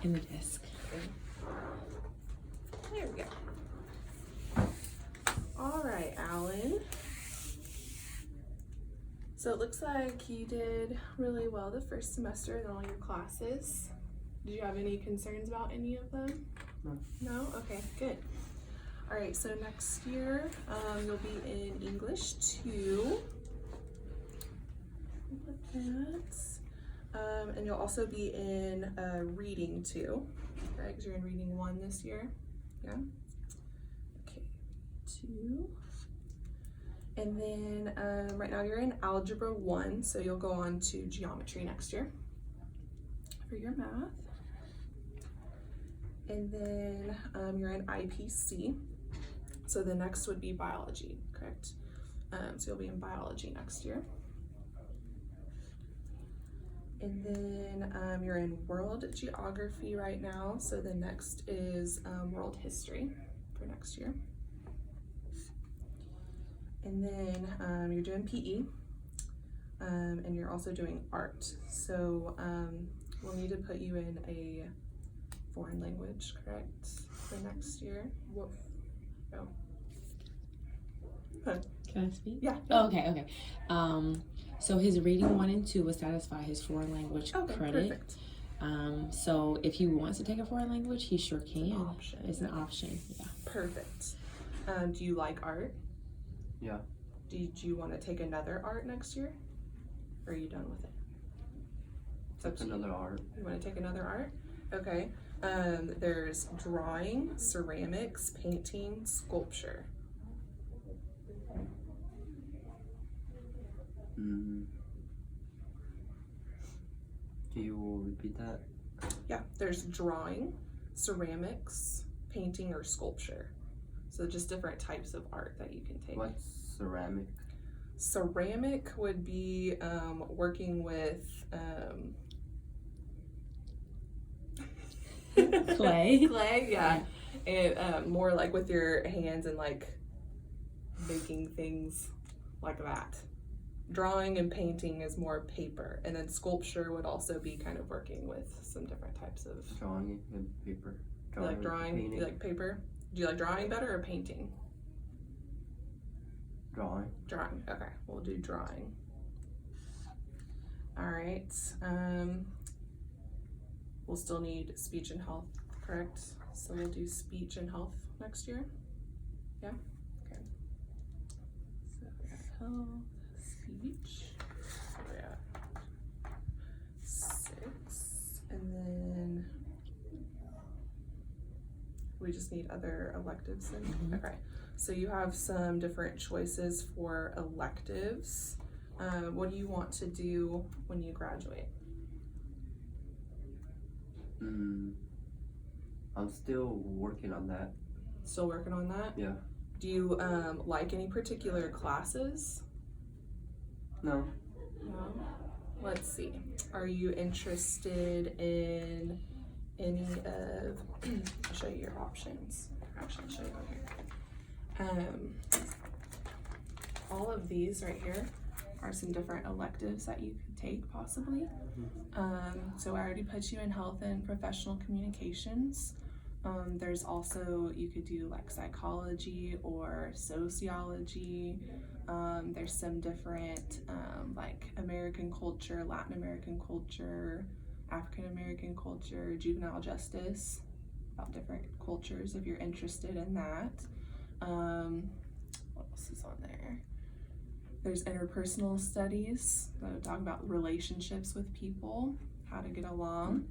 in the desk. There we go. All right, Alan. So it looks like you did really well the first semester in all your classes. Did you have any concerns about any of them? No. No? Okay, good. All right, so next year you'll be in English 2. And you'll also be in reading 2, right? Because you're in reading 1 this year. Yeah? Okay, 2. And then right now you're in algebra 1, so you'll go on to geometry next year for your math. And then you're in IPC, so the next would be biology, correct? So you'll be in biology next year. And then you're in world geography right now, so the next is world history for next year. And then you're doing PE, and you're also doing art. So we'll need to put you in a foreign language, correct, for next year. What? Oh. Huh. Can I speak? Yeah. Oh, okay. So his reading 1 and 2 will satisfy his foreign language credit. Perfect. So if he wants to take a foreign language, he sure can. It's an option. It's an option. Yeah. Perfect. Do you like art? Yeah. Did you want to take another art next year? Or are you done with it? That's another art. You want to take another art? Okay. There's drawing, ceramics, painting, sculpture. Can you repeat that? Yeah, there's drawing, ceramics, painting, or sculpture. So just different types of art that you can take. What's ceramic? Ceramic would be working with Clay. Clay, yeah. And more like with your hands and like making things like that. Drawing and painting is more paper, and then sculpture would also be kind of working with some different types of Drawing and paper. You like drawing? Painting. You like paper? Do you like drawing better or painting? Drawing. Drawing. Okay, we'll do drawing. All right. We'll still need speech and health, correct? So we'll do speech and health next year. Yeah. Okay. So we have health, speech. We're at 6, and then we just need other electives. Okay. So you have some different choices for electives. What do you want to do when you graduate? I'm still working on that. Still working on that? Yeah. Do you like any particular classes? No. No? Let's see. Are you interested in any of, I'll show you your options. Actually, I'll show you on here. All of these right here are some different electives that you could take possibly. So I already put you in health and professional communications. There's also, you could do like psychology or sociology. There's some different like American culture, Latin American culture, African American culture, juvenile justice, about different cultures if you're interested in that. What else is on there? There's interpersonal studies that would talk about relationships with people, how to get along.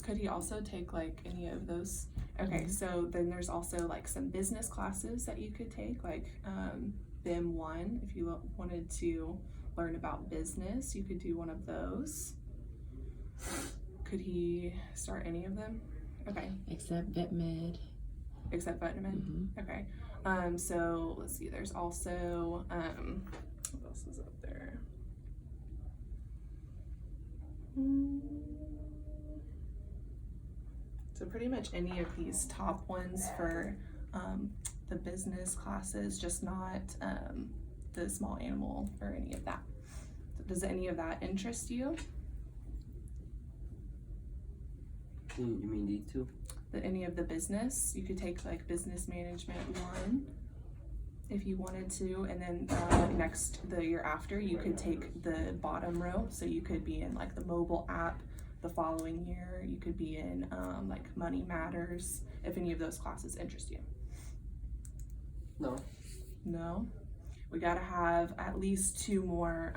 Could he also take like any of those? Okay, so then there's also like some business classes that you could take, like BIM 1, if you wanted to learn about business, you could do one of those. Could he start any of them? Okay. Except vet med. Except vet med? Okay. So let's see, there's also, what else is up there? So pretty much any of these top ones for the business classes, just not the small animal or any of that. So does any of that interest you? You mean these two? Any of the business. You could take like business management 1 if you wanted to, and then the year after you could take the bottom row. So you could be in like the mobile app. The following year you could be in like Money Matters, if any of those classes interest you. No? We gotta have at least 2 more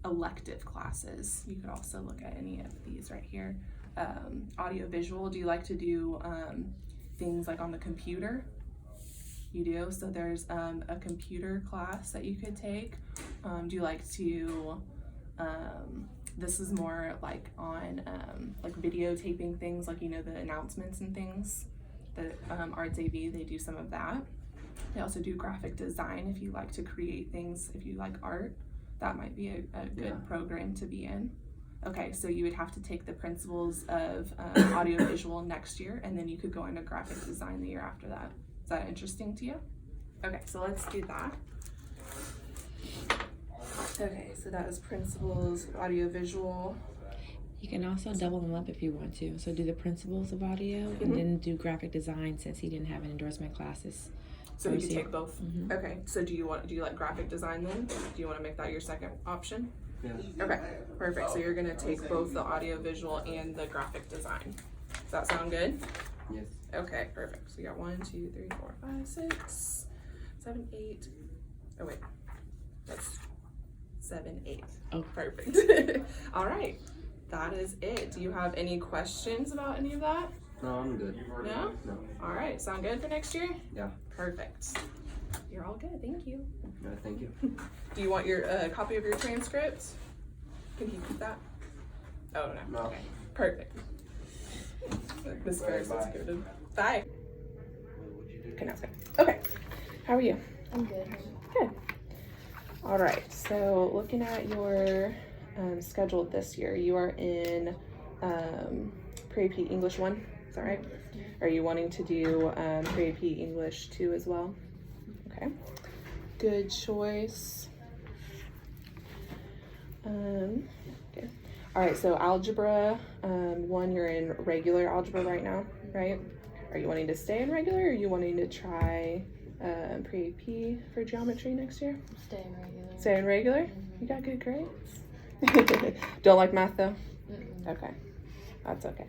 elective classes. You could also look at any of these right here. Audio visual, do you like to do things like on the computer? You do? So there's a computer class that you could take. Do you like to, this is more like on like videotaping things, like, you know, the announcements and things. The Arts AV, they do some of that. They also do graphic design if you like to create things, if you like art. That might be a good program to be in. Okay, so you would have to take the principles of audiovisual next year, and then you could go into graphic design the year after that. Is that interesting to you? Okay, so let's do that. Okay, so that is principles, audiovisual. You can also double them up if you want to. So do the principles of audio and then do graphic design, since he didn't have an endorsement classes. So you can take both. Okay, so do you like graphic design then? Do you want to make that your second option? Yeah. Okay, perfect. So you're gonna take both the audiovisual and the graphic design. Does that sound good? Yes. Okay, perfect. So you got 1, 2, 3, 4, 5, 6, 7, 8. Oh wait, that's 7, 8. Oh, Perfect. All right, that is it. Do you have any questions about any of that? No, I'm good. No? No. All right, sound good for next year? Yeah. Perfect. You're all good, thank you. No, thank you. Do you want your copy of your transcript? Can you keep that? Oh no. No. Okay. Perfect. Miss Ferris is good. Bye. Okay, now it's good. Okay. How are you? I'm good. Good. All right. So looking at your schedule this year, you are in pre-AP English 1. Is that right? Are you wanting to do pre-AP English 2 as well? Okay. Good choice. Okay. All right, so algebra 1, you're in regular algebra right now, right? Are you wanting to stay in regular, or are you wanting to try pre-AP for geometry next year? Staying regular. Stay in regular? You got good grades? Don't like math though? Okay, that's okay.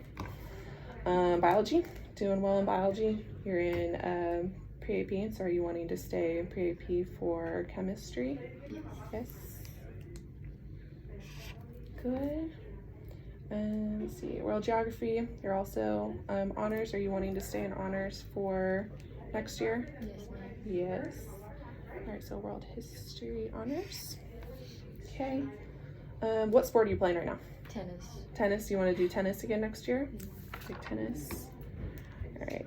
Biology, doing well in biology. You're in pre-AP, so are you wanting to stay in pre-AP for chemistry? Yes. Good. Let's see, world geography, you're also honors. Are you wanting to stay in honors for next year? Yes, ma'am. Yes. All right, so world history honors. Okay. What sport are you playing right now? Tennis. Tennis. You want to do tennis again next year? Take tennis. All right.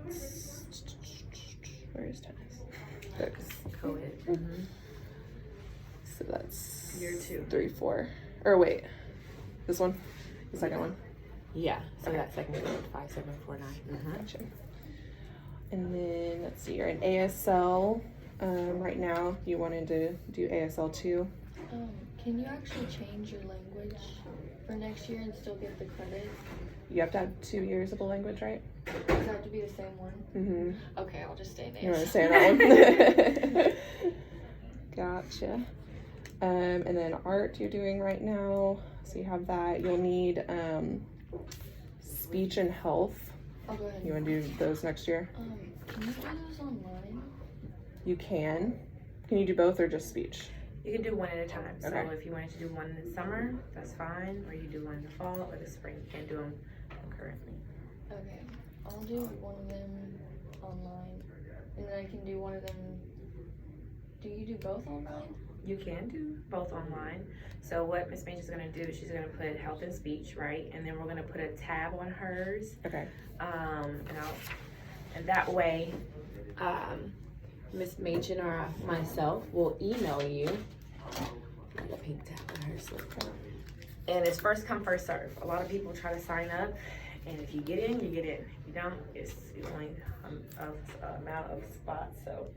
Where is tennis? Six. co-ed. So that's Year 2. 3, 4. Or wait, this one, the second one. Yeah, so Okay. that's second grade, 5, 7, 4, 9. Gotcha. And then let's see, you're in ASL right now. You wanted to do ASL 2. Can you actually change your language for next year and still get the credit? You have to have 2 years of a language, right? Does it have to be the same one? Mm-hmm. Okay, I'll just stay there. You want to say that one? Gotcha. And then art you're doing right now. So you have that. You'll need speech and health. I'll go ahead. You want to do those next year? Can you do those online? You can. Can you do both or just speech? You can do one at a time. So Okay. if you wanted to do one in the summer, that's fine. Or you do one in the fall or the spring. You can't do them concurrently. Okay, I'll do one of them online, and then I can do one of them. Do you do both online? You can do both online. So what Miss Major's gonna do is she's gonna put health and speech, right? And then we're gonna put a tab on hers. Okay. And that way, Miss Machen or myself will email you. Got a pink tap on her slip. and it's first come, first serve. A lot of people try to sign up, and if you get in, you get in. If you don't, it's only amount of spots. So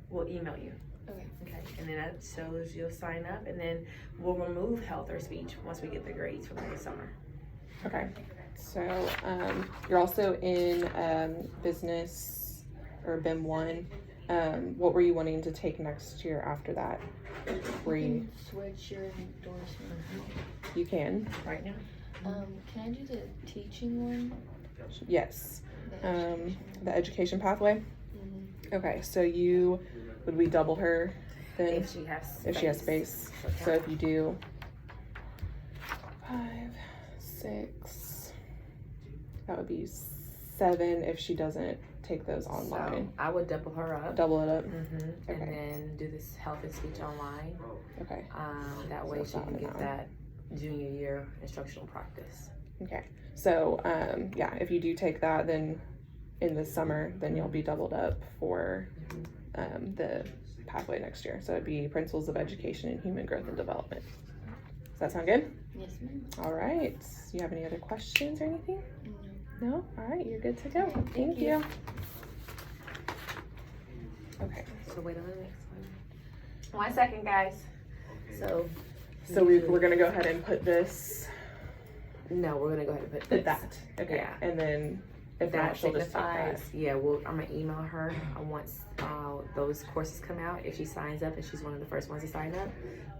we'll email you. Okay. Okay, and then that shows you'll sign up, and then we'll remove health or speech once we get the grades from the summer. Okay. So you're also in business or BIM 1. What were you wanting to take next year after that? Were You you, can switch your endorsement. you can? Right now. Can I do the teaching one? Yes. The education The education pathway? one? Mhm. Okay, so would we double her then? If she has space. If she has space. So if you do 5, 6, that would be 7 if she doesn't take those online. So I would double her up. Double it up. And Okay. then do this health and speech online. Okay. That way she can get that junior year instructional practice. Okay. So yeah, if you do take that, then in the summer, then you'll be doubled up for the pathway next year. So it'd be Principles of Education and Human Growth and Development. Does that sound good? Yes, ma'am. All right. You have any other questions or anything? No? All right, you're good to go. Okay, Thank you. Okay. So wait on the next one. 1 second, guys. So We're gonna go ahead and put this, no, we're gonna go ahead and put put this. that. Okay. Yeah. And then if That not, she'll just take that. signifies, yeah, I'm gonna email her once those courses come out. If she signs up and she's one of the first ones to sign up,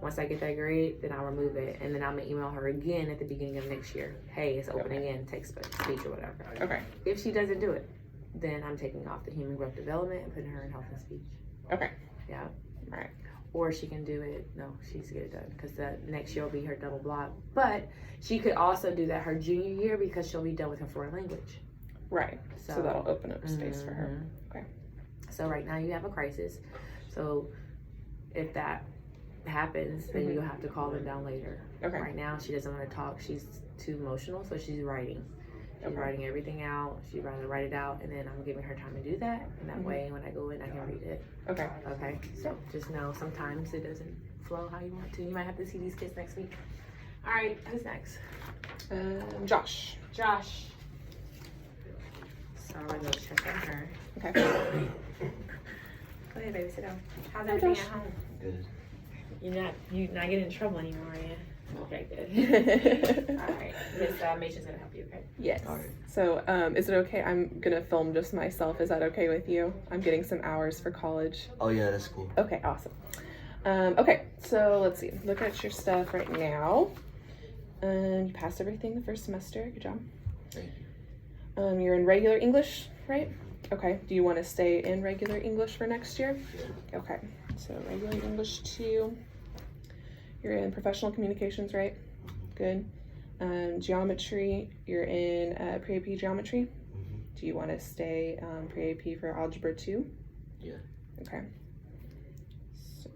once I get that grade, then I'll remove it. And then I'm gonna email her again at the beginning of next year. Hey, it's open again, take speech or whatever. Okay. If she doesn't do it, then I'm taking off the human growth development and putting her in health and speech. Okay. Yeah. All right. Or she can do it, no, she needs to get it done because the next year will be her double block. But she could also do that her junior year because she'll be done with her foreign language. Right. So that'll open up space for her. Mhm. Okay. So right now you have a crisis. So if that happens, then you'll have to call them down later. Okay. Right now she doesn't want to talk. She's too emotional, so she's writing. She's Okay. writing everything out. She'd rather write it out, and then I'm giving her time to do that. And that way, when I go in, I can read it. Okay. Okay. So just know sometimes it doesn't flow how you want to. You might have to see these kids next week. All right. Who's next? Josh. Josh. So I'm gonna go check on her. Okay. Go ahead, baby. Sit down. How's everything at home? Good. You're not getting in trouble anymore, are you? No. Okay, good. All right. Miss Mason's gonna help you, okay? Yes. All right. So, is it okay? I'm gonna film just myself. Is that okay with you? I'm getting some hours for college. Oh yeah, that's cool. Okay, awesome. Okay, so let's see. Look at your stuff right now. You passed everything the first semester. Good job. Thank you. You're in regular English, right? Okay. Do you want to stay in regular English for next year? Yeah. Okay. So regular English 2. You're in professional communications, right? Good. Geometry. You're in pre-AP geometry. Do you want to stay pre-AP for algebra 2? Yeah. Okay. So,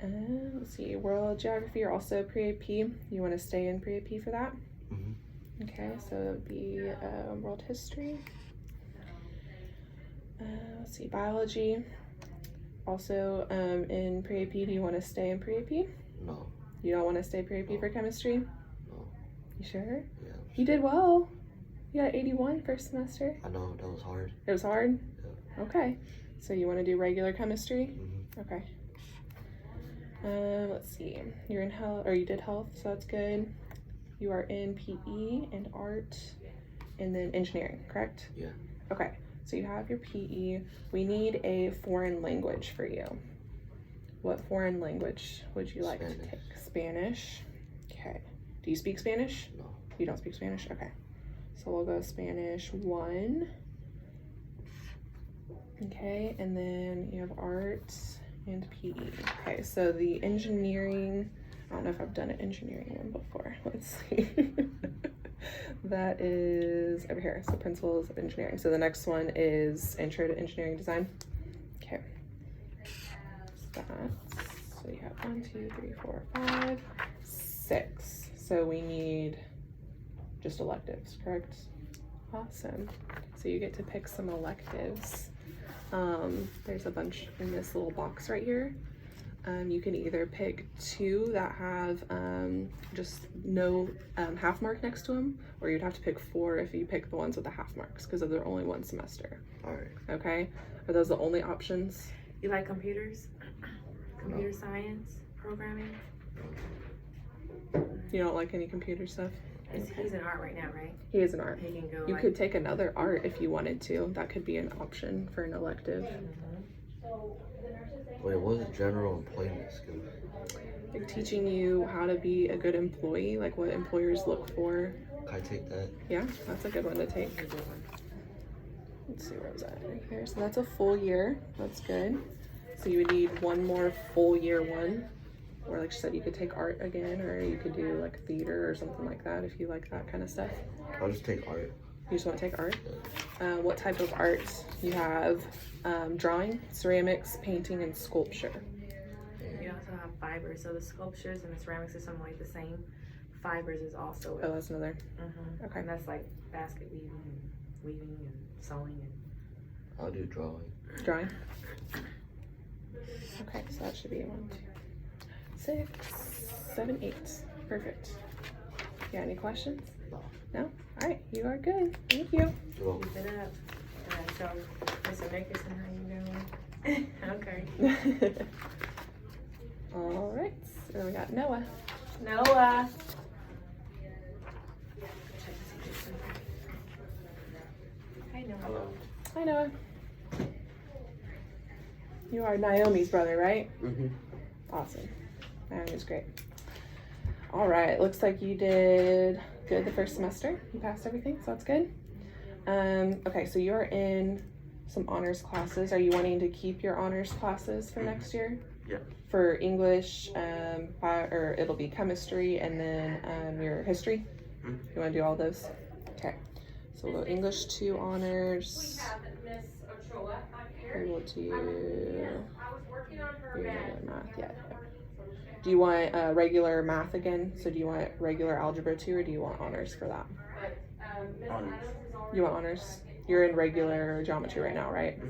let's see. World geography. You're also pre-AP. You want to stay in pre-AP for that? Okay, so it would be world history. Let's see, biology. Also in pre-AP, do you want to stay in pre-AP? No. You don't want to stay pre-AP for chemistry? No. You sure? Yeah. You did well. You got 81 first semester. I know that was hard. It was hard? Yeah. Okay. So you want to do regular chemistry? Okay. Let's see. You're in health, or you did health, so that's good. You are in PE and art and then engineering, correct? Yeah. Okay, so you have your PE. We need a foreign language for you. What foreign language would you like to take? Spanish. Okay. Do you speak Spanish? No. You don't speak Spanish? Okay. So we'll go Spanish 1. Okay, and then you have art and PE. Okay, so the engineering, I don't know if I've done an engineering one before. Let's see. That is over here. So principles of engineering. So the next one is intro to engineering design. Okay. So you have 1, 2, 3, 4, 5, 6. So we need just electives, correct? Awesome. So you get to pick some electives. There's a bunch in this little box right here. You can either pick 2 that have just no half mark next to them, or you'd have to pick 4 if you pick the ones with the half marks because they're only 1 semester. All right. Okay? Are those the only options? You like computers? Computer science, programming? You don't like any computer stuff? He's in art right now, right? He is an art. He can go. You could take another art if you wanted to. That could be an option for an elective. Wait, what is general employment skills? Like teaching you how to be a good employee, like what employers look for. Can I take that? Yeah, that's a good one to take. Let's see, where was that? Right here. So that's a full year. That's good. So you would need one more full year one. Or like she said, you could take art again, or you could do like theater or something like that if you like that kind of stuff. I'll just take art. You just want to take art? What type of art? You have drawing, ceramics, painting, and sculpture. You also have fibers, so the sculptures and the ceramics are something like the same. Fibers is also. Oh, that's another. Okay. And that's like basket weaving and sewing and. I'll do drawing. Drawing. Okay, so that should be 1, 2, 6, 7, 8. Perfect. Yeah, any questions? No? All right, you are good. Thank you. Well, Keep it up. Alright, so Mr. Nickerson, how you doing? Okay. All right, so then we got Noah. Noah. Hi, Noah. hello. Hi, Noah. You are Naomi's brother, right? Mm-hmm. Awesome. Naomi's great. All right, looks like you did good the first semester. You passed everything, so that's good. Okay, so you're in some honors classes. Are you wanting to keep your honors classes for next year? Yeah. For English, or it'll be chemistry and then your history? Mhm. You want to do all those? Okay. So we'll go English 2 honors. We will do. We don't have math yet. Do you want regular math again? So do you want regular algebra 2 or do you want honors for that? Honors. You want honors? You're in regular geometry right now, right?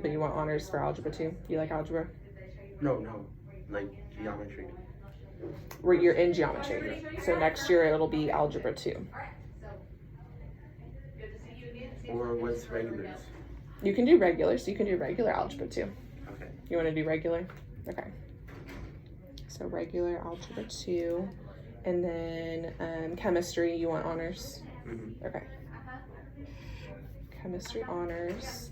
But you want honors for algebra 2? You like algebra? No, like geometry. You're in geometry. So next year it'll be algebra 2. Or what's regulars? You can do regular, so you can do regular algebra 2. Okay. You want to do regular? Okay. So regular algebra 2. And then chemistry, you want honors? Mm-hmm. Okay. Chemistry honors.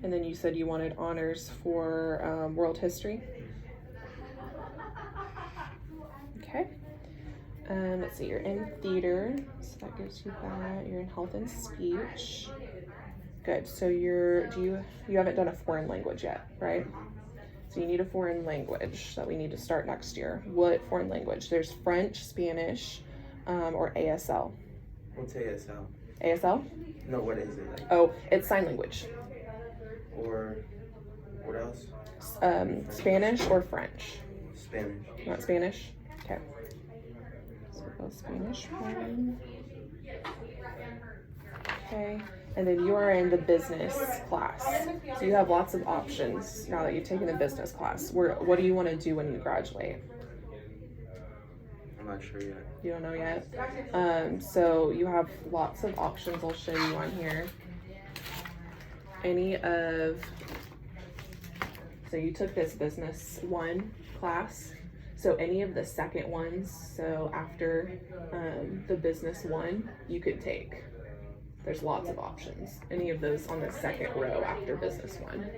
And then you said you wanted honors for world history. Okay. Let's see, you're in theater, so that gives you that. You're in health and speech. Good. So you haven't done a foreign language yet, right? So you need a foreign language that we need to start next year. What foreign language? There's French, Spanish, or ASL. What's ASL? ASL? No, what is it like? Oh, it's sign language. Or what else? Spanish or French? Spanish. You want Spanish? Okay. So we'll go Spanish 1. Okay. And then you are in the business class. So you have lots of options now that you've taken the business class. What do you want to do when you graduate? I'm not sure yet. You don't know yet? So you have lots of options I'll show you on here. So you took this business 1 class. So any of the second ones, so after the business 1, you could take. There's lots of options. Any of those on the second row after business 1.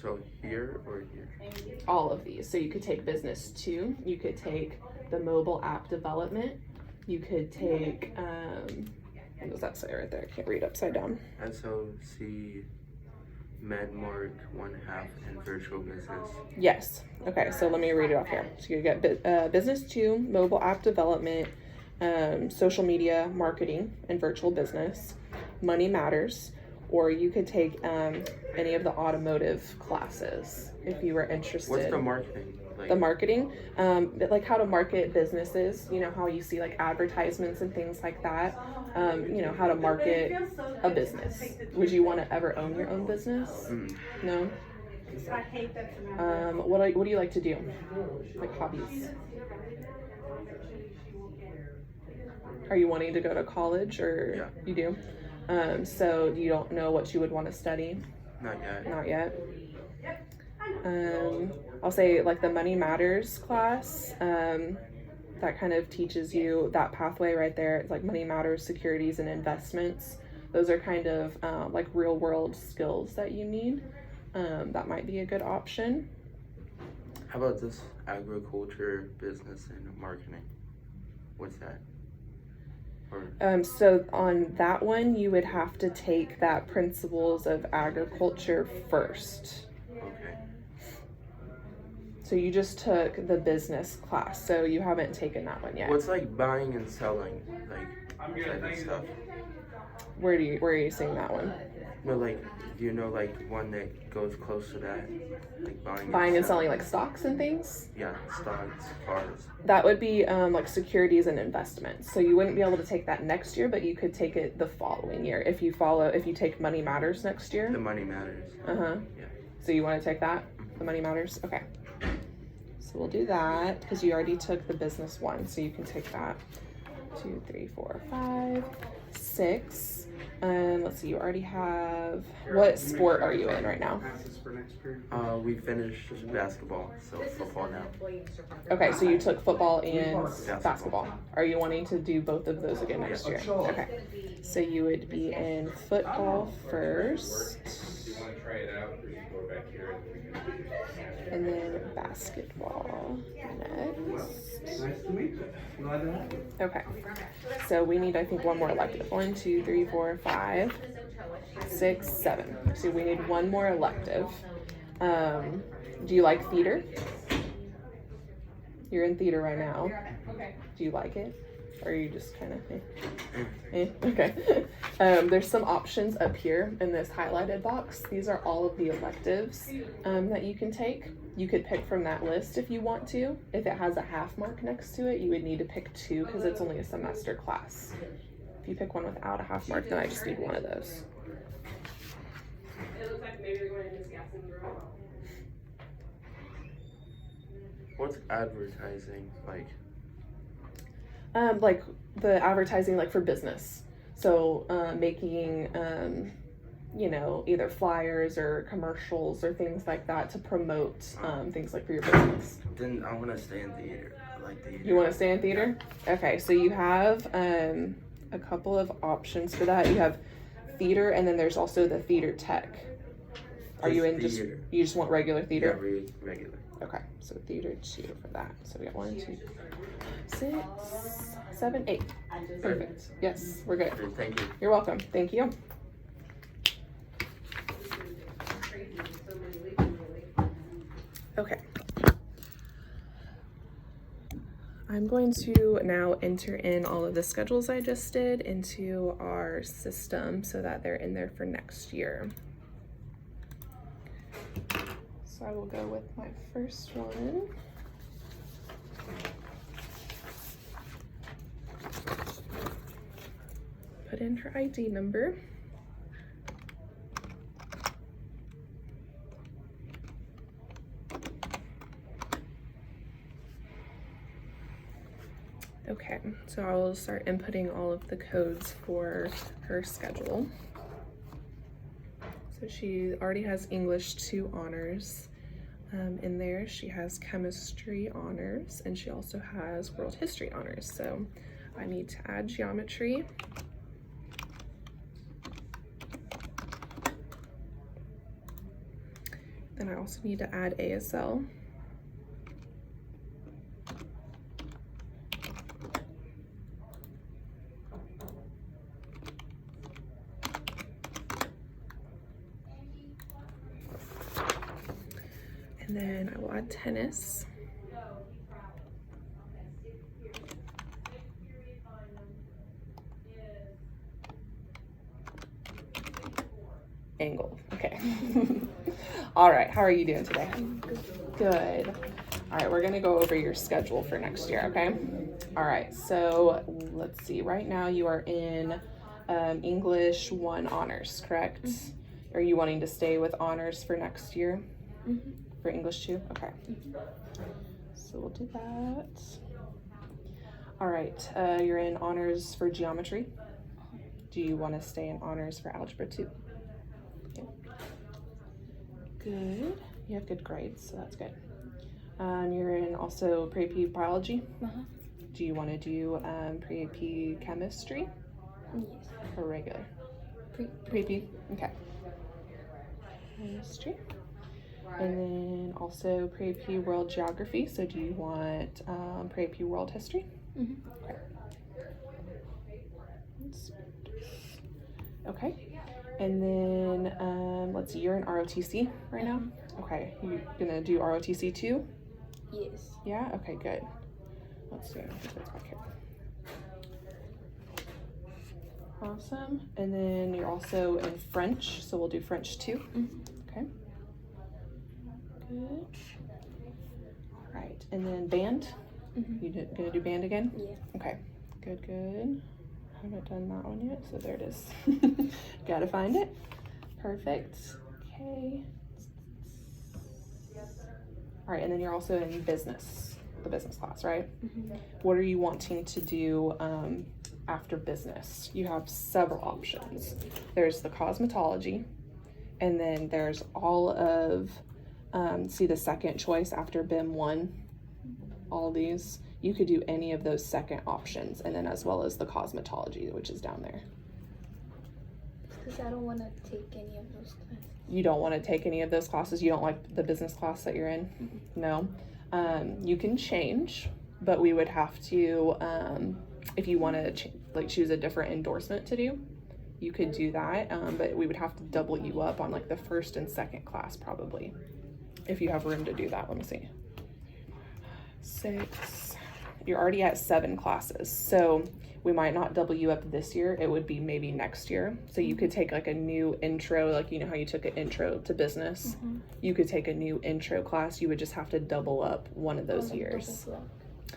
So here or here? All of these. So you could take business 2. You could take the mobile app development. You could take, what does that say right there? I can't read upside down. SOC, MedMark, 1/2, and virtual business. Yes. Okay, so let me read it off here. So you get business 2, mobile app development, social media marketing and virtual business, money matters, or you could take any of the automotive classes if you were interested. What's the marketing? Like, The marketing, like how to market businesses, you know, how you see like advertisements and things like that, you know, how to market a business. Would you want to ever own your own business? No? What do you like to do? Like hobbies? Are you wanting to go to college or Yeah. you do? So you don't know what you would want to study? Not yet. Not yet. I'll say like the money matters class. that kind of teaches you that pathway right there. It's like money matters, securities, and investments. Those are kind of like real world skills that you need. That might be a good option. How about this agriculture, business, and marketing? What's that? Or So on that one, you would have to take that principles of agriculture first. okay. So you just took the business class, so you haven't taken that one yet. What's like buying and selling, like type of stuff? Where are you seeing that one? No, like, do you know like one that goes close to that, like Buying and selling like stocks and things? Yeah, stocks, cars. That would be like securities and investments. So you wouldn't be able to take that next year, but you could take it the following year if you take Money Matters next year. The money matters. Uh-huh. Yeah. So you want to take that? The Money Matters? Okay. So we'll do that because you already took the business one. So you can take that. 2, 3, 4, 5, 6. Let's see, you already have, what sport are you in right now? We finished basketball, so football now. Okay, so you took football and basketball. Are you wanting to do both of those again next year? Okay. So you would be in football first. And then basketball next. Nice to meet you. Glad to have you. Okay. So we need, I think, one more elective. 1, 2, 3, 4, 5, 6, 7. So we need one more elective. Do you like theater? You're in theater right now. Do you like it? Or are you just kind of okay. There's some options up here in this highlighted box. These are all of the electives that you can take. You could pick from that list if you want to. If it has a half mark next to it, you would need to pick 2 because it's only a semester class. If you pick one without a half mark, then I just need one of those. It looks like maybe you're going to Miss Gaston's room. What's advertising like? Like the advertising, like for business. So making, either flyers or commercials or things like that to promote things like for your business. Then I want to stay in theater. I like theater. You want to stay in theater? Okay, so you have a couple of options for that. You have theater, and then there's also the theater tech. Are you in theater. you just want regular theater? Yeah, regular. Okay, so theater 2 for that. So we got 1, 2, 6, 7, 8. Perfect. Yes, we're good. Okay, thank you. You're welcome. Thank you. Okay. I'm going to now enter in all of the schedules I just did into our system so that they're in there for next year. So I will go with my first one. Put in her ID number. Okay, so I will start inputting all of the codes for her schedule. So she already has English 2 honors in there. She has chemistry honors, and she also has world history honors. So I need to add geometry. Then I also need to add ASL. And then I will add tennis. Angle. Okay. All right. How are you doing today? Good. All right. We're going to go over your schedule for next year. Okay. All right. So let's see. Right now you are in English 1 honors, correct? Mm-hmm. Are you wanting to stay with honors for next year? Mm-hmm. For English 2? Okay. So we'll do that. All right. You're in honors for geometry. Do you want to stay in honors for algebra 2? Good. You have good grades, so that's good. You're in also pre-P biology. Do Do you want to do pre-AP chemistry Yes. or regular? Pre- Pre-AP, okay. Chemistry. And then also pre-AP world geography. So do you want pre-AP world history? Mhm. Okay. Okay. And then let's see, you're in ROTC right now? Okay. You gonna do ROTC too? Yes. Yeah? Okay, good. Let's see. What's back here? Awesome. And then you're also in French, so we'll do French too. Okay. Good. All right. And then band. Gonna do band again? Yeah. Okay. Good, good. Haven't done that one yet, so there it is. Gotta find it. Perfect. Okay. All right, and then you're also in business, the business class, right? What are you wanting to do after business? You have several options. There's the cosmetology, and then there's all of, see the second choice after BIM 1, all these. You could do any of those second options, and then as well as the cosmetology, which is down there. Because I don't want to take any of those classes. You don't want to take any of those classes? You don't like the business class that you're in? No. You can change, but we would have to, if you want to like choose a different endorsement to do, you could do that, but we would have to double you up on like the first and second class probably, if you have room to do that. Let me see. 6. You're already at 7 classes, so we might not double you up this year. It would be maybe next year. So you could take like a new intro, like you know how you took an intro to business. You could take a new intro class. You would just have to double up one of those years.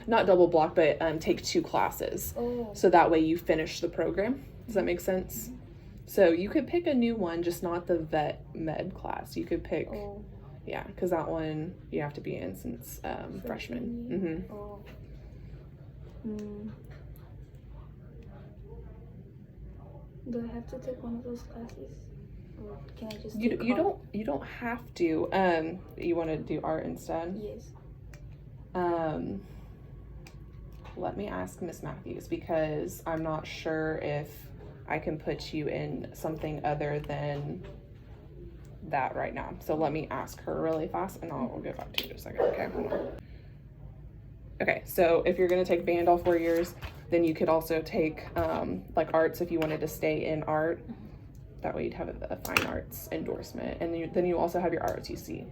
Not double block, but take 2 classes. Oh. So that way you finish the program. Does that make sense? So you could pick a new one, just not the vet med class. You could pick, yeah, because that one you have to be in since freshman. Oh. Do I have to take one of those classes, or can I just? You don't have to. You want to do art instead? Yes. Let me ask Miss Matthews, because I'm not sure if I can put you in something other than that right now. So let me ask her really fast, and I'll get back to you in just a second. Okay, hold on. Okay, so if you're gonna take band all 4 years, then you could also take like arts if you wanted to stay in art. That way you'd have a fine arts endorsement, and then you also have your ROTC.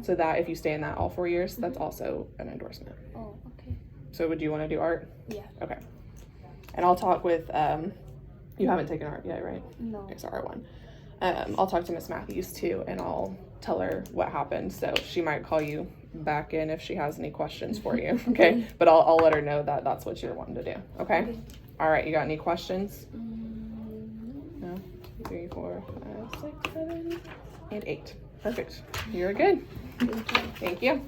So that if you stay in that all 4 years, that's also an endorsement. Oh, okay. So would you want to do art? Yeah. Okay. And I'll talk with you haven't taken art yet, right? No. Okay, so art 1. I'll talk to Miss Matthews too, and I'll tell her what happened. So she might call you back in if she has any questions for you. Okay. But I'll let her know that that's what you're wanting to do. Okay. All right. You got any questions? No. 3, 4, 5, 6, 7, and 8. Perfect. You're good. Thank you.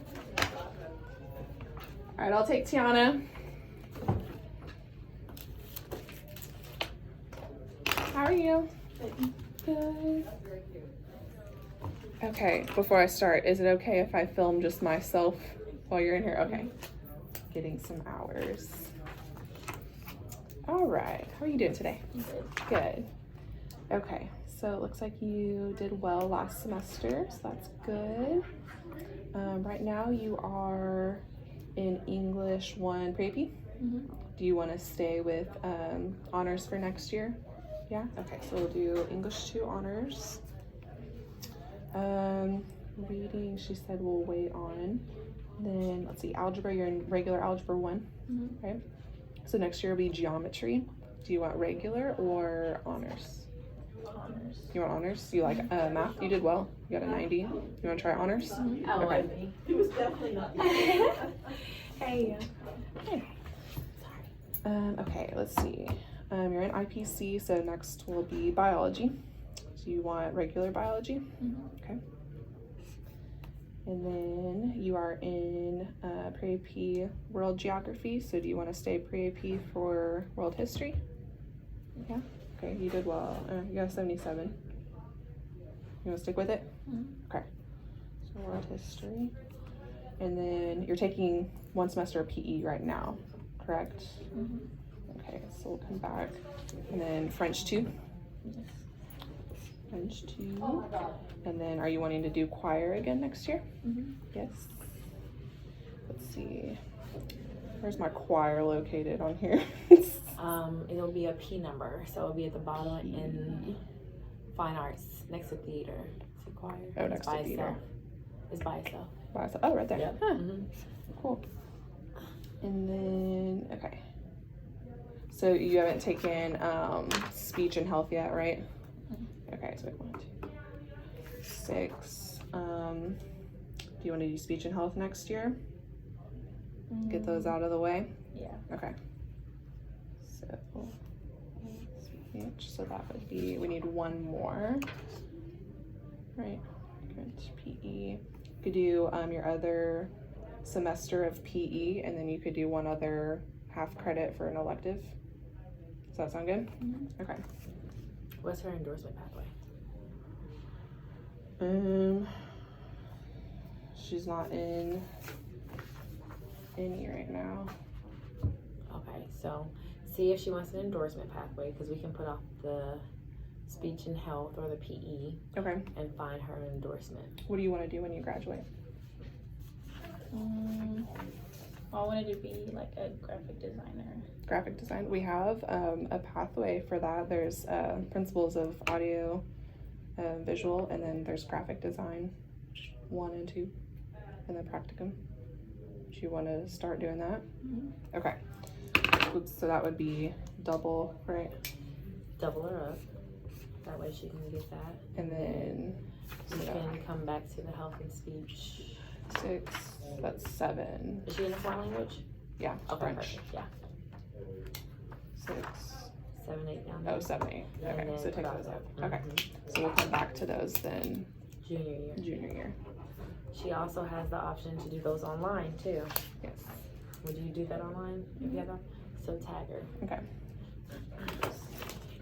All right. I'll take Tiana. How are you? Good. Okay, before I start, is it okay if I film just myself while you're in here? Okay. Getting some hours. All right. How are you doing today? Good. Okay, so it looks like you did well last semester, so that's good. Right now you are in English 1 pre-AP. Do you want to stay with honors for next year? Yeah? Okay, so we'll do English 2 honors. Reading, she said we'll wait on. Then let's see, algebra, you're in regular algebra 1, right? So next year will be geometry. Do you want regular or honors? Honors. You want honors? You like math? You did well. You got a 90. You want to try honors? Okay. It was definitely not. Hey. Okay, let's see. You're in IPC, so next will be biology. Do you want regular biology? Okay. And then you are in pre-AP world geography, so do you want to stay pre-AP for world history? Yeah. Okay, you did well. You got a 77. You want to stick with it? Okay. So world history. And then you're taking 1 semester of PE right now, correct? Okay, so we'll come back. And then French 2? French 2. And then are you wanting to do choir again next year? Yes. Let's see. Where's my choir located on here? It'll be a P number, so it'll be at the bottom in fine arts next to theater. See choir. Oh, It's next by to theater. itself. It's by itself. Oh, right there. Yep. Huh. Cool. And then, okay. So you haven't taken speech and health yet, right? Okay, so 1, 2, 6. Do you want to do speech and health next year? Get those out of the way? Yeah. Okay. So, speech, so that would be, we need one more. Right, good, PE. You could do your other semester of PE, and then you could do one other half credit for an elective. Does that sound good? Okay. What's her endorsement pathway? She's not in any right now. Okay, so see if she wants an endorsement pathway, because we can put off the speech and health or the PE Okay. and find her an endorsement. What do you want to do when you graduate? I wanted to be like a graphic designer. Graphic design. We have a pathway for that. There's principles of audio, visual, and then there's graphic design 1 and 2, and then practicum. Do you want to start doing that? Okay. Oops, so that would be double, right? Double her up. That way she can get that. And then We can come back to the health and speech. 6. That's 7. Is she in a foreign language? Yeah. Okay, French. perfect. Yeah. 6. 7, 8 down there. Oh, 7, 8. Okay, And so then take put those out out. there. Okay. So we'll come back to those then Junior year. junior year. She also has the option to do those online too. Yes. Would you do that online if you have them? So tag her. Okay.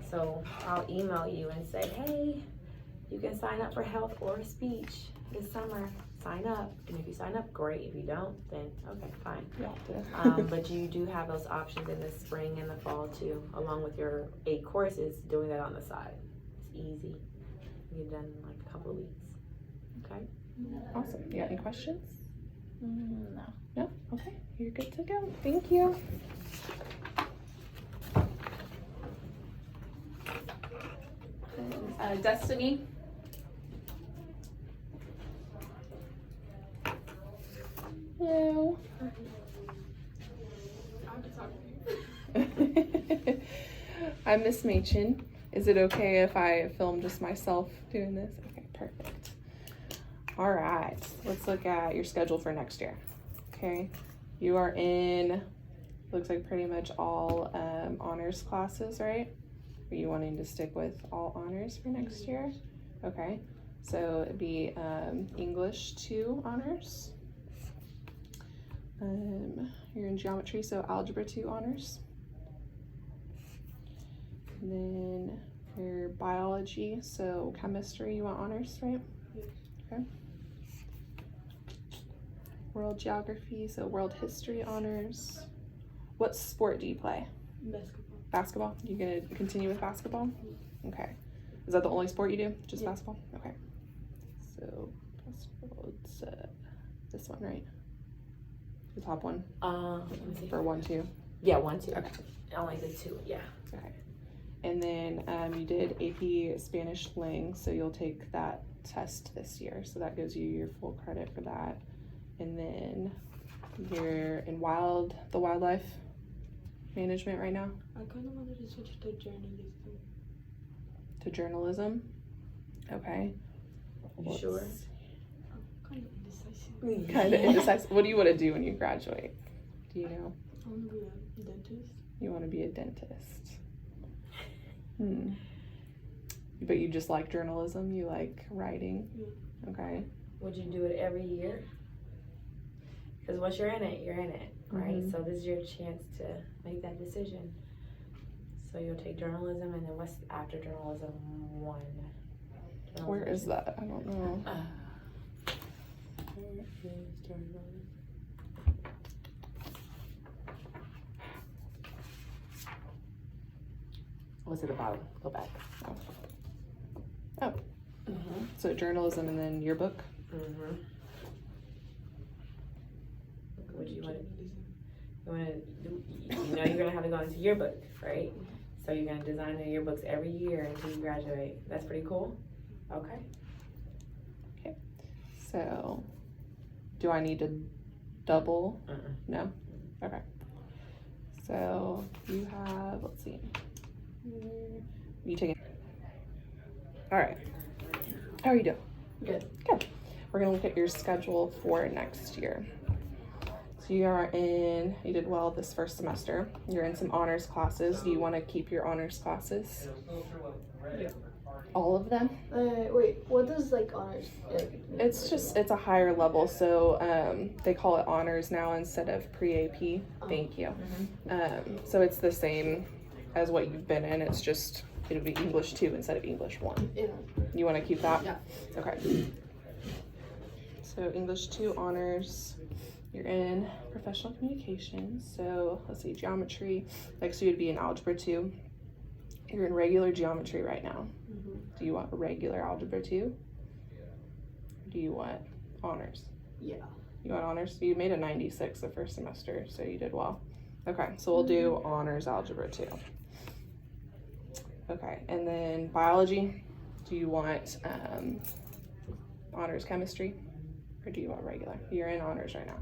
So I'll email you and say, hey, you can sign up for health or speech this summer. Sign up. And if you sign up, great. If you don't, then okay, fine. Yeah. But you do have those options in the spring and the fall too, along with your 8 courses, doing that on the side. It's easy. You get done in like a couple of weeks. Okay? Awesome. You got any questions? No. No? Okay. You're good to go. Thank you. Destiny. Hello. I'm Miss Machun. Is it okay if I film just myself doing this? Okay, perfect. All right, let's look at your schedule for next year. Okay, you are in, looks like pretty much all honors classes, right? Are you wanting to stick with all honors for next year? Okay, so it'd be English 2 honors. You're in geometry, so algebra 2 honors. And then your biology, so chemistry, you want honors, right? Okay. World geography, so world history honors. What sport do you play? Basketball. Basketball? You gonna continue with basketball? Okay. Is that the only sport you do? Just basketball? Okay. So basketball, it's this one, right? The top one Let me see. for 1, 2. Yeah, 1, 2. Okay. Only the 2, yeah. Okay. And then you did AP Spanish Ling, so you'll take that test this year. So that gives you your full credit for that. And then you're in the wildlife management right now. I kind of wanted to switch to journalism. To journalism. Okay. You sure? Kind of indecisive. Kind of indecisive. What do you want to do when you graduate? Do you know? I want to be a dentist. You want to be a dentist. But you just like journalism? You like writing? Yeah. Okay. Would you do it every year? Because once you're in it, right? So this is your chance to make that decision. So you'll take journalism, and then what's after journalism 1? Where is that? I don't know. Where is journalism? was at the bottom. Go back. Oh. So journalism and then yearbook. Mm-hmm. What you want to do? You want to do? You know you're gonna have to go into yearbook, right? So you're gonna design the yearbooks every year until you graduate. That's pretty cool. Okay. So, do I need to double? No? Okay. So, you have, let's see. You taking? All right. How are you doing? Good. Good. We're going to look at your schedule for next year. So, you did well this first semester. You're in some honors classes. Do you want to keep your honors classes? Yeah. All of them? Wait, what does like honors? It's a higher level, so they call it honors now instead of pre-AP. Thank you. So it's the same as what you've been in. It's just it'll be English 2 instead of English 1. Yeah. You want to keep that? Yeah. Okay. So English 2 honors. You're in professional communication. So let's see, geometry. Next year would be in algebra 2. You're in regular geometry right now. Do you want regular algebra 2? Do you want honors? Yeah. You want honors? You made a 96 the first semester, so you did well. Okay, so we'll do honors algebra 2. Okay, and then biology. Do you want honors chemistry, or do you want regular? You're in honors right now.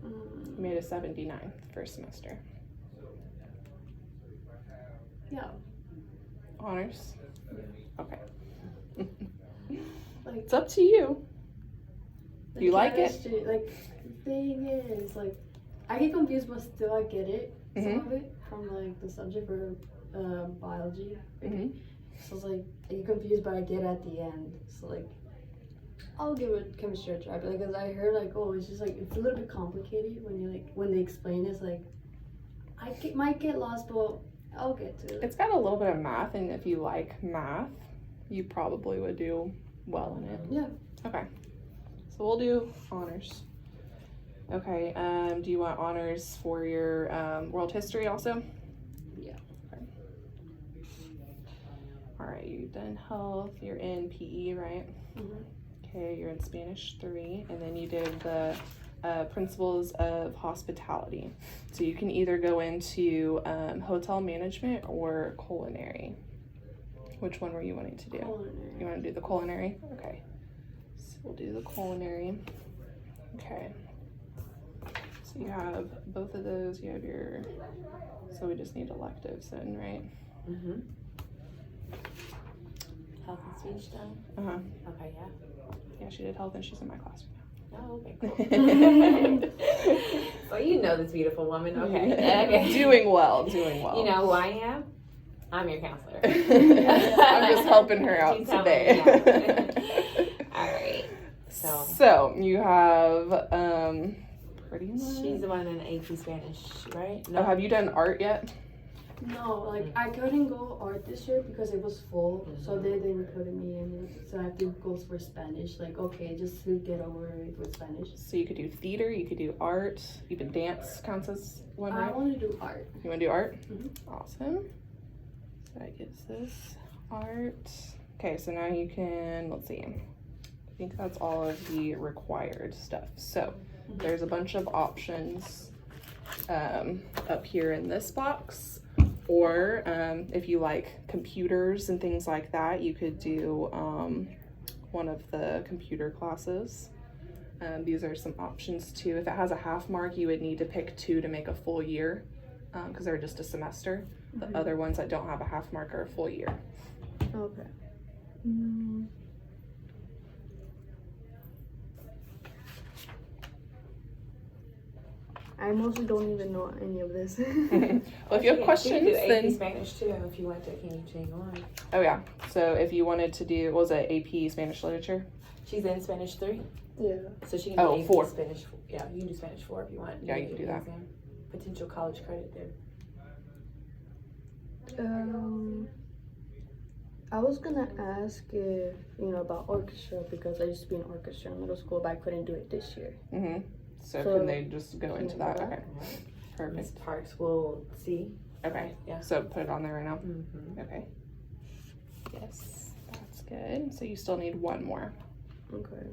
You made a 79 the first semester. Yeah. Honors? Okay. Like, It's up to you. like You like it? chemistry, like the thing is, like I get confused, but still I get it. Some of it from like the subject or biology. So it's like I get confused, but I get it at the end. So like I'll give it chemistry a try, but because I heard like it's just like it's a little bit complicated when they explain it. It's like might get lost, but I'll get to it. It's got a little bit of math, and if you like math, you probably would do well in it. Yeah. Okay. So we'll do honors. Okay. Do you want honors for your world history also? Yeah. Okay. All right. You've done health. You're in PE, right? Okay. You're in Spanish 3, and then you did the principles of hospitality. So you can either go into hotel management or culinary. Which one were you wanting to do? Culinary. You want to do the culinary? Okay. So we'll do the culinary. Okay. So you have both of those. You have your, so we just need electives then, right? Health and speech done? Uh-huh. Okay, yeah. Yeah, she did health and she's in my class Oh, okay, right cool. So you know this beautiful woman. Okay. Okay. Doing well, doing well. You know who I am? I'm your counselor. I'm just helping her out She's helping today. me out. All right. So you have pretty much. She's the one in AP Spanish, right? Oh, have you done art yet? No, like I couldn't go art this year because it was full, so they didn't put me in it. So I have to go for Spanish. Like, okay, just to get over it with Spanish. So you could do theater, you could do art, even dance counts as one, I right? want to do art. You want to do art? Awesome. So that gives this art. Okay, so now you can, let's see. I think that's all of the required stuff. So there's a bunch of options up here in this box. Or if you like computers and things like that, you could do one of the computer classes. These are some options too. If it has a half mark, you would need to pick 2 to make a full year because they're just a semester. The other ones that don't have a half mark are a full year. Okay. I mostly don't even know any of this. Well, if you have questions, you can do AP then Spanish too if you want to. Can you change on? oh yeah. So if you wanted to do, what was it, AP Spanish literature? She's in Spanish 3, Yeah. so she can do AP 4. Spanish. Yeah, you can do Spanish 4 if you want. Yeah, you can do that. Exam. Potential college credit there. I was gonna ask if about orchestra because I used to be in orchestra in middle school, but I couldn't do it this year. So So, can they just go into that? Okay, Miss perfect. Parks will see Okay, yeah. So put it on there right now. Mm-hmm. Okay. Yes, that's good. So you still need one more. Okay.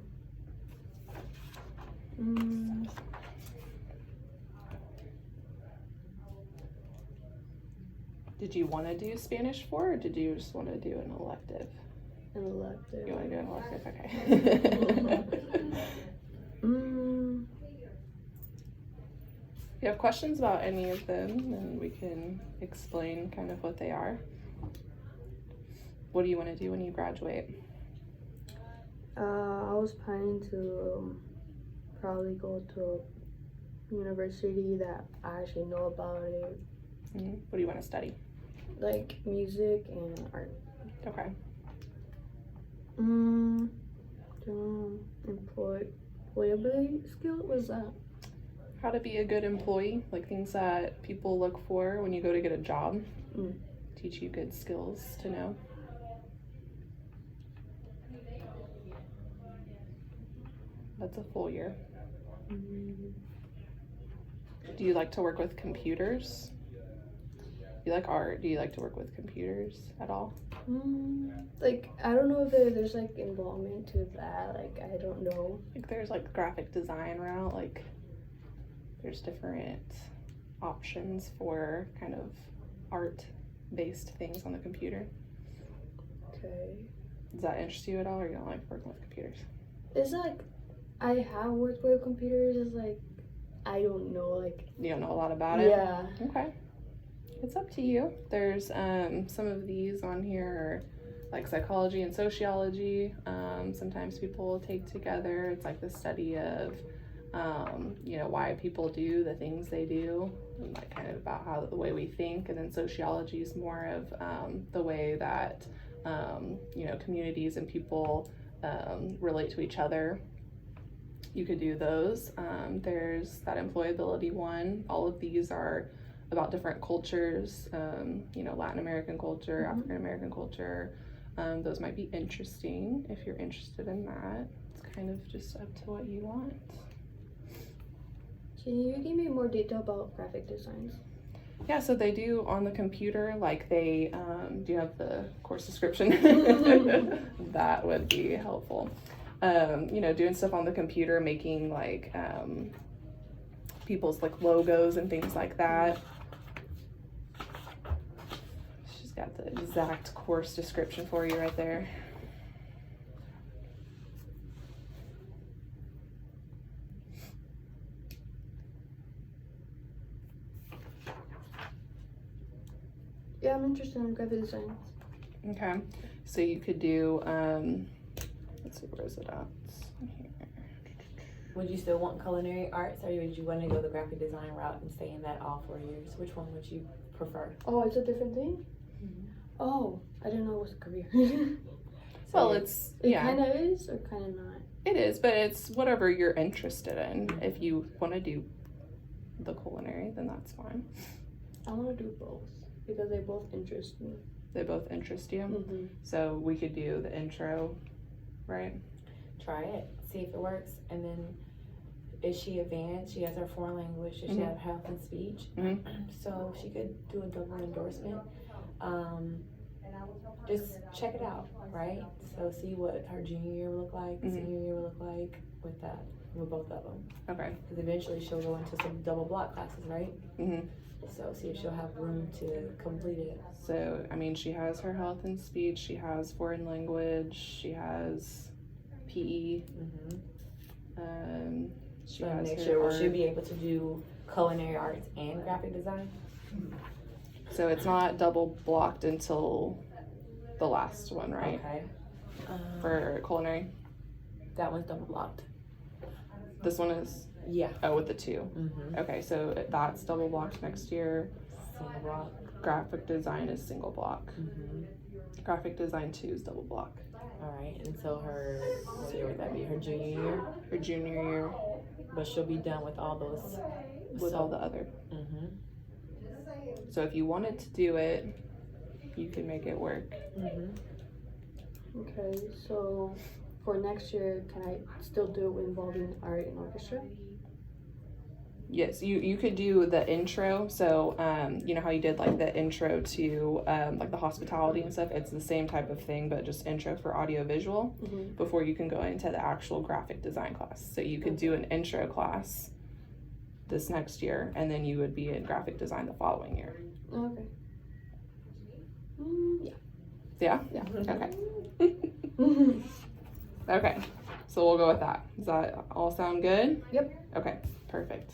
Did you want to do Spanish 4 or did you just want to do an elective? An elective. You want to do an elective? Okay. If you have questions about any of them, then we can explain kind of what they are. What do you want to do when you graduate? I was planning to probably go to a university that I actually know about it, What do you want to study? like music and art. Okay. Employability skill, what's that? How to be a good employee, like things that people look for when you go to get a job. Teach you good skills to know. That's a full year. Do you like to work with computers? You like art? Do you like to work with computers at all? Like, I don't know if there's like involvement to that. Like, I don't know. Like there's like graphic design route, like there's different options for kind of art based things on the computer. Okay. Does that interest you at all, or you don't like working with computers? It's like, I have worked with computers. It's like, I don't know. Like, You don't know a lot about it? yeah. Okay. It's up to you. There's some of these on here are like psychology and sociology. Sometimes people take together. It's like the study of why people do the things they do, and like kind of about how the way we think. And then sociology is more of the way that communities and people relate to each other. You could do those. There's that employability one. All of these are about different cultures, Latin American culture, African American culture. Those might be interesting if you're interested in that. It's kind of just up to what you want. Can you give me more detail about graphic designs? Yeah, so they do on the computer, like they do you have the course description? That would be helpful. Doing stuff on the computer, making like people's like logos and things like that. She's got the exact course description for you right there. Yeah, I'm interested in graphic design. Okay, so you could do let's see, where is it at? Here. Would you still want culinary arts, or would you want to go the graphic design route and stay in that all 4 years? Which one would you prefer? Oh, it's a different thing? Oh, I didn't know it was a career. Well, It kind of is or kind of not? It is, but it's whatever you're interested in. If you want to do the culinary, then that's fine. I want to do both because they both interest me. They both interest you. Mm-hmm. So we could do the intro, right? Try it, see if it works, and then is she advanced? She has her foreign language. Does she have health and speech? So she could do a double endorsement. Just check it out, right? So see what her junior year will look like, senior year will look like with both of them. Okay. Because eventually she'll go into some double block classes, right? So see if she'll have room to complete it. So, I mean, she has her health and speech, she has foreign language, she has PE. She has next her year, will art. she be able to do culinary arts and graphic design? So it's not double blocked until the last one, right? Okay. For culinary. That one's double blocked. This one is, Yeah. oh, with the 2. Okay, so that's double blocked next year. Single block. Graphic design is single block. Graphic design 2 is double block. All right, and so her, what year would that be? Her junior year? Her junior year But she'll be done with all those. with all the other. So if you wanted to do it, you can make it work. Okay, so for next year, can I still do it involving art and orchestra? Yes, you could do the intro. So, you know how you did like the intro to like the hospitality and stuff? It's the same type of thing, but just intro for audio visual before you can go into the actual graphic design class. So you could do an intro class this next year, and then you would be in graphic design the following year. Okay. Yeah? Yeah. Okay. Okay. So we'll go with that. Does that all sound good? Yep. Okay. Perfect.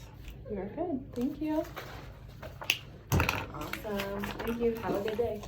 You're good. Thank you. Awesome. Thank you. Have a good day.